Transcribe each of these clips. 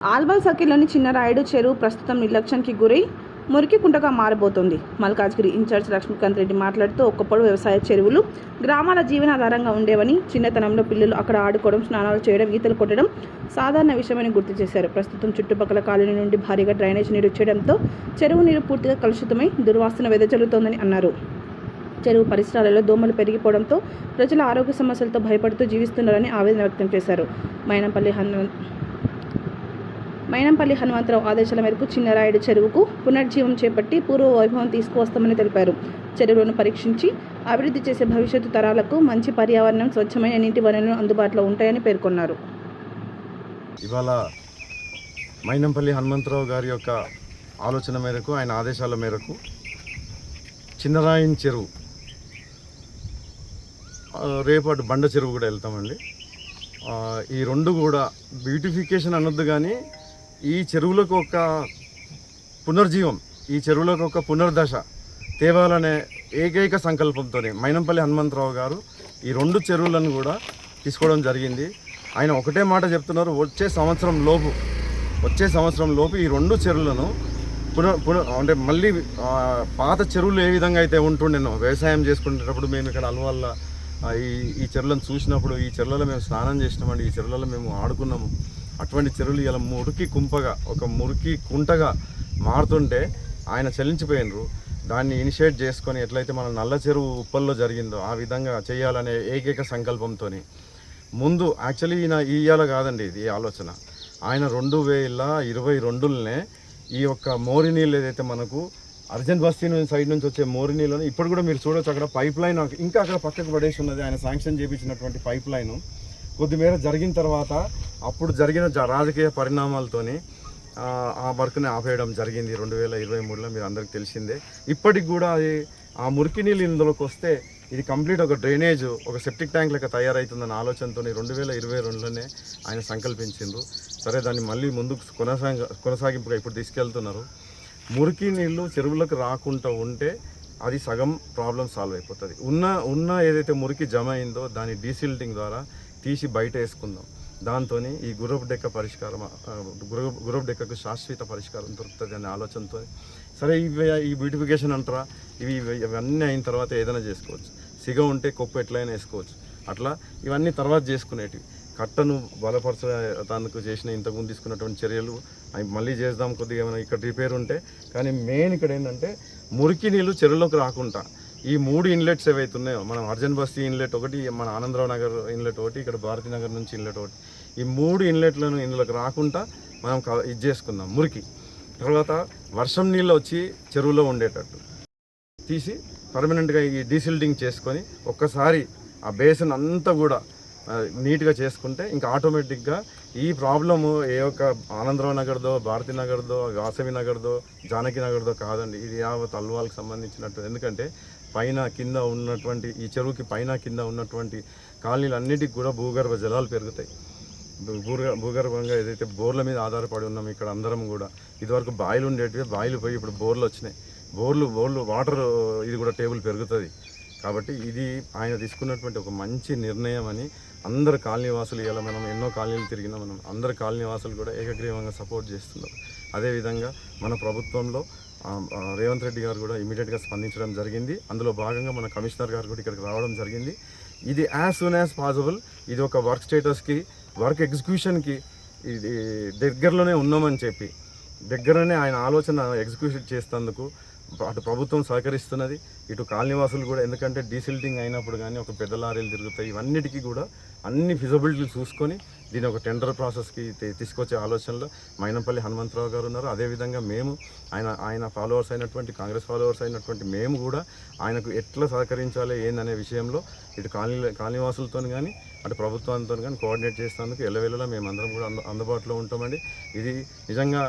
ఆల్వాల్ సర్కిల్లోని చిన్నరాయుడు చెరువు ప్రస్తుతం నిర్లక్ష్యానికి గురై మురికి కుంటగా మారబోతోంది. మల్కాజ్గిరి ఇన్ఛార్జ్ లక్ష్మీకాంత్ రెడ్డి మాట్లాడుతూ ఒకప్పుడు వ్యవసాయ చెరువులు గ్రామాల జీవనాధారంగా ఉండేవని, చిన్నతనంలో పిల్లలు అక్కడ ఆడుకోవడం, స్నానాలు చేయడం, ఈతలు కొట్టడం సాధారణ విషయమని గుర్తు చేశారు. ప్రస్తుతం చుట్టుపక్కల కాలనీ నుండి భారీగా డ్రైనేజ్ నీరు వచ్చేయడంతో చెరువు నీరు పూర్తిగా కలుషితమై దుర్వాసన వెదజల్లుతోందని అన్నారు. చెరువు పరిసరాలలో దోమలు పెరిగిపోవడంతో ప్రజల ఆరోగ్య సమస్యలతో భయపడుతూ జీవిస్తున్నారని ఆవేదన వ్యక్తం చేశారు. మైనంపల్లి హనుమంతరావు ఆదేశాల మేరకు చిన్నరాయుడు చెరువుకు పునర్జీవం చేపట్టి పూర్వ వైభవం తీసుకువస్తామని తెలిపారు. చెరువులను పరీక్షించి అభివృద్ధి చేసే భవిష్యత్తు తరాలకు మంచి పర్యావరణం, స్వచ్ఛమైన నీటి వనరులు అందుబాటులో ఉంటాయని పేర్కొన్నారు. ఇవాళ మైనంపల్లి హనుమంతరావు గారి యొక్క ఆలోచన మేరకు, ఆయన ఆదేశాల మేరకు చిన్నరాయన్ చెరువు, రేపటి బండ చెరువు కూడా వెళ్తామండి. ఈ రెండు కూడా బ్యూటిఫికేషన్ అనొద్దు కానీ ఈ చెరువులకు ఒక పునర్జీవం, ఈ చెరువులకు ఒక పునర్దశ తేవాలనే ఏకైక సంకల్పంతోనే మైనంపల్లి హనుమంతరావు గారు ఈ రెండు చెరువులను కూడా తీసుకోవడం జరిగింది. ఆయన ఒకటే మాట చెప్తున్నారు, వచ్చే సంవత్సరం లోపు ఈ రెండు చెరువులను అంటే మళ్ళీ పాత చెరువులు ఏ విధంగా అయితే ఉంటుండేనో, వ్యవసాయం చేసుకునేటప్పుడు మేము ఇక్కడ అలవల్ల ఈ చెరువులను చూసినప్పుడు, ఈ చెరువులలో మేము స్నానం చేసినామండి, ఈ చెరువులలో మేము ఆడుకున్నాము, అటువంటి చెరువులు ఇలా మురికి కుంపగా, ఒక మురికి కుంటగా మారుతుంటే ఆయన చలించిపోయినరు. దాన్ని ఇనిషియేట్ చేసుకొని ఎట్లయితే మన నల్ల చెరువు ఉప్పల్లో జరిగిందో ఆ విధంగా చేయాలనే ఏకైక సంకల్పంతో ముందు యాక్చువల్లీ ఇవాళ కాదండి ఇది ఆలోచన. ఆయన 2022లోనే ఈ యొక్క మోరి నీళ్ళు ఏదైతే మనకు అర్జెంట్ బస్తీ సైడ్ నుంచి వచ్చే మోరి నీళ్ళని ఇప్పుడు కూడా మీరు చూడవచ్చు, అక్కడ పైప్ లైన్ ఇంకా అక్కడ పక్కకు పడేసి ఉన్నది. ఆయన శాంక్షన్ చేయించినటువంటి పైప్ లైను కొద్దిమేర జరిగిన తర్వాత అప్పుడు జరిగిన రాజకీయ పరిణామాలతోని ఆ వర్క్ని ఆపేయడం జరిగింది 2023లో, మీరు అందరికీ తెలిసిందే. ఇప్పటికి కూడా అది ఆ మురికి నీళ్ళు ఇందులోకి వస్తే ఇది కంప్లీట్ ఒక డ్రైనేజ్, ఒక సెప్టిక్ ట్యాంక్ లెక్క తయారవుతుందన్న ఆలోచనతో 2022లోనే ఆయన సంకల్పించిండ్రు. సరే, దాన్ని మళ్ళీ ముందుకు కొనసాగింపుగా ఇప్పుడు తీసుకెళ్తున్నారు. మురికి నీళ్ళు చెరువులకు రాకుండా ఉంటే అది సగం ప్రాబ్లం సాల్వ్ అయిపోతుంది. ఉన్న ఏదైతే మురికి జమ అయిందో దాన్ని డీసిల్టింగ్ ద్వారా తీసి బయట వేసుకుందాం. దాంతో ఈ గుర్రపు డెక్కకు శాశ్వత పరిష్కారం దొరుకుతుంది అనే ఆలోచనతో సరే ఈ బ్యూటిఫికేషన్ అంటారా, ఇవన్నీ అయిన తర్వాత ఏదైనా చేసుకోవచ్చు. సిగ ఉంటే కొప్పు ఎట్లయినా వేసుకోవచ్చు. అట్లా ఇవన్నీ తర్వాత చేసుకునేటివి. కట్టను బలపరచడానికి చేసిన ఇంతకుముందు తీసుకున్నటువంటి చర్యలు అవి మళ్ళీ చేద్దాం. కొద్దిగా ఏమైనా ఇక్కడ రిపేర్ ఉంటే, కానీ మెయిన్ ఇక్కడ ఏంటంటే మురికి నీళ్ళు చెరువులోకి రాకుండా ఈ 3 ఇన్లెట్స్ ఏవైతే ఉన్నాయో, మనం అర్జెంట్ బస్తీ ఇన్లెట్ ఒకటి, మన ఆనందరావు నగర్ ఇన్లెట్ ఒకటి, ఇక్కడ భారతీ నగర్ నుంచి ఇన్లెట్ ఒకటి, ఈ 3 ఇన్లెట్లను ఇందులోకి రాకుండా మనం ఇది చేసుకుందాం. మురికి తర్వాత వర్షం నీళ్ళు వచ్చి చెరువులో ఉండేటట్టు తీసి పర్మనెంట్గా ఈ డీసిల్టింగ్ చేసుకొని ఒక్కసారి ఆ బేసిన్ అంతా కూడా నీట్గా చేసుకుంటే ఇంకా ఆటోమేటిక్గా ఈ ప్రాబ్లము ఏ ఒక్క ఆనందరావు నగర్దో, భారతీ నగర్దో, వాసవి నగర్దో, జానకి నగర్దో కాదండి. ఇది యావత్ అల్వాల్కి సంబంధించినట్టు. ఎందుకంటే పైన కింద ఉన్నటువంటి ఈ చెరువుకి పైన కింద ఉన్నటువంటి కాలనీలన్నిటికి కూడా భూగర్భ జలాలు పెరుగుతాయి. భూగర్భంగా ఏదైతే బోర్ల మీద ఆధారపడి ఉన్నాం ఇక్కడ అందరం కూడా, ఇదివరకు బాయిలు ఉండేటివి, బాయిలు పోయి ఇప్పుడు బోర్లు వచ్చినాయి. బోర్లు వాటర్ ఇది కూడా టేబుల్ పెరుగుతుంది. కాబట్టి ఇది ఆయన తీసుకున్నటువంటి ఒక మంచి నిర్ణయం అని అందరు కాలనీవాసులు, ఇలా మనం ఎన్నో కాలనీలు తిరిగినా మనం అందరు కాలనీవాసులు కూడా ఏకగ్రీవంగా సపోర్ట్ చేస్తున్నారు. అదేవిధంగా మన ప్రభుత్వంలో రేవంత్ రెడ్డి గారు కూడా ఇమీడియట్గా స్పందించడం జరిగింది. అందులో భాగంగా మన కమిషనర్ గారు కూడా ఇక్కడికి రావడం జరిగింది. ఇది యాజ్ సూన్ యాజ్ పాసిబుల్ ఇది ఒక వర్క్ స్టేటస్కి, వర్క్ ఎగ్జిక్యూషన్కి ఇది దగ్గరలోనే ఉన్నామని చెప్పి దగ్గరనే ఆయన ఆలోచన ఎగ్జిక్యూషన్ చేసేందుకు అటు ప్రభుత్వం సహకరిస్తున్నది, ఇటు కాలనీవాసులు కూడా. ఎందుకంటే డీసిల్టింగ్ అయినప్పుడు కానీ ఒక పెద్ద లారీలు తిరుగుతాయి, ఇవన్నిటికీ కూడా అన్ని ఫిజబిలిటీలు చూసుకొని దీని ఒక టెండర్ ప్రాసెస్కి తీసుకొచ్చే ఆలోచనలో మైనంపల్లి హనుమంతరావు గారు ఉన్నారు. అదేవిధంగా మేము ఆయన ఫాలోవర్స్ అయినటువంటి, కాంగ్రెస్ ఫాలోవర్స్ అయినటువంటి మేము కూడా ఆయనకు ఎట్లా సహకరించాలి ఏందనే విషయంలో ఇటు కాలనీవాసులతో కానీ అటు ప్రభుత్వంతో కానీ కోఆర్డినేట్ చేసేందుకు ఎల్లవేళలా మేమందరం కూడా అందుబాటులో ఉంటామండి. ఇది నిజంగా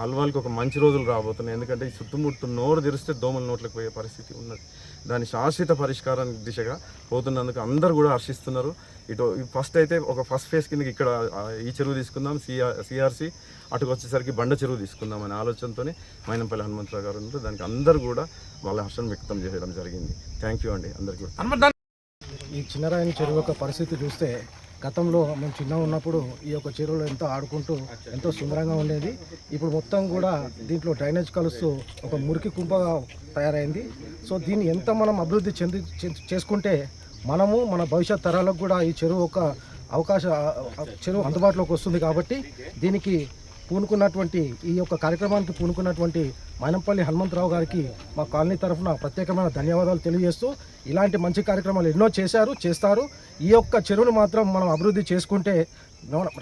అల్వాల్కి ఒక మంచి రోజులు రాబోతున్నాయి. ఎందుకంటే ఈ చుట్టుముట్టు నోరు తెరిస్తే దోమల నోట్లకు పోయే పరిస్థితి ఉన్నది. దాని శాశ్వత పరిష్కారం దిశగా పోతున్నందుకు అందరూ కూడా హర్షిస్తున్నారు. ఇటు ఫస్ట్ అయితే ఒక ఫస్ట్ ఫేజ్ కిందకి ఇక్కడ ఈ చెరువు తీసుకుందాం, సిఆర్సి, అటుకు వచ్చేసరికి బండ చెరువు తీసుకుందాం అనే ఆలోచనతోనే మైనంపల్లి హనుమంతరావు గారు ఉన్నారు. దానికి అందరూ కూడా వాళ్ళ హర్షం వ్యక్తం చేయడం జరిగింది. థ్యాంక్ యూ అండి అందరికీ. ఈ చిన్నరాయని చెరువు యొక్క పరిస్థితి చూస్తే గతంలో మేము చిన్నగా ఉన్నప్పుడు ఈ యొక్క చెరువులో ఎంతో ఆడుకుంటూ ఎంతో సుందరంగా ఉండేది. ఇప్పుడు మొత్తం కూడా దీంట్లో డ్రైనేజ్ కలుస్తూ ఒక మురికి కుంపగా తయారైంది. సో దీన్ని ఎంత మనం అభివృద్ధి చేసుకుంటే మనము మన భవిష్యత్ తరాలకు కూడా ఈ చెరువు ఒక చెరువు అందుబాటులోకి వస్తుంది. కాబట్టి దీనికి పూనుకున్నటువంటి ఈ యొక్క కార్యక్రమానికి పూనుకున్నటువంటి మైనంపల్లి హనుమంతరావు గారికి మా కాలనీ తరఫున ప్రత్యేకమైన ధన్యవాదాలు తెలియజేస్తూ, ఇలాంటి మంచి కార్యక్రమాలు ఎన్నో చేస్తారు. ఈ యొక్క చెరువును మాత్రం మనం అభివృద్ధి చేసుకుంటే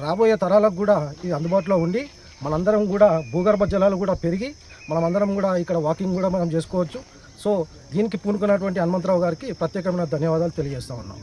రాబోయే తరాలకు కూడా ఇది అందుబాటులో ఉండి మనందరం కూడా భూగర్భ జలాలు కూడా పెరిగి మనమందరం కూడా ఇక్కడ వాకింగ్ కూడా మనం చేసుకోవచ్చు. సో దీనికి పూనుకున్నటువంటి హనుమంతరావు గారికి ప్రత్యేకమైన ధన్యవాదాలు తెలియజేస్తా ఉన్నాం.